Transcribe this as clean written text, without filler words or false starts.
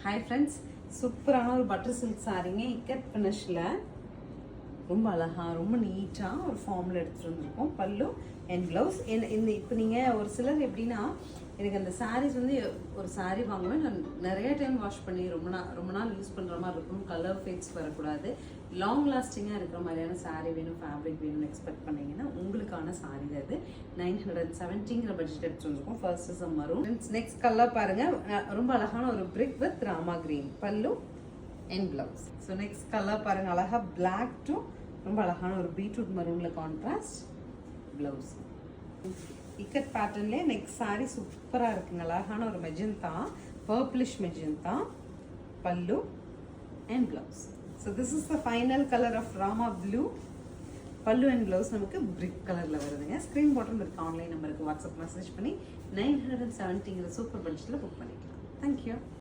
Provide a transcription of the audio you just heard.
Hi friends, சூப்பரான ஒரு butter silk சாரீங்க ikat ஃபினிஷில் ரொம்ப அழகாக ரொம்ப நீட்டாக ஒரு ஃபார்மில் எடுத்துகிட்டு வந்திருக்கோம். பல்லு அண்ட் ப்ளவுஸ். இந்த இப்போ நீங்கள் ஒரு சிலர் எப்படின்னா, எனக்கு அந்த சாரீஸ் வந்து ஒரு சாரீ வாங்குவேன், நான் நிறைய டைம் வாஷ் பண்ணி ரொம்ப நாள் யூஸ் பண்ணுற மாதிரி இருக்கும், கலர் ஃபேட்ஸ் வரக்கூடாது, லாங் லாஸ்டிங்காக இருக்கிற மாதிரியான சாரீ வேணும், ஃபேப்ரிக் வேணும்னு எக்ஸ்பெக்ட் பண்ணிங்கன்னா உங்களுக்கான சாரீ தான் இது. 970ங்கிற பட்ஜெட் எடுத்து வந்துருக்கோம். First is maroon. Next colour பாருங்கள், ரொம்ப அழகான ஒரு brick with Rama green pallu and blouse. So next colour பாருங்கள், அழகாக பிளாக் டு ரொம்ப அழகான ஒரு பீட்ரூட் மரூனில் கான்ட்ராஸ்ட் பிளவுஸ். இக்கட் பேட்டர்ன்லேயே நெக்ஸ்ட் சாரீ சூப்பராக இருக்குங்க. அழகான ஒரு magenta, purplish magenta pallu and blouse. So this is the final colour of Rama blue. Pallu and blouse நமக்கு பிரிக் கலரில் வருதுங்க. ஸ்க்ரீன் பாட்டம் இருக்கு, ஆன்லைன் நம்பருக்கு வாட்ஸ்அப் மெசேஜ் பண்ணி 970ங்கிற சூப்பர் பட்ஜெட்டில் புக் பண்ணிக்கலாம். தேங்க்யூ.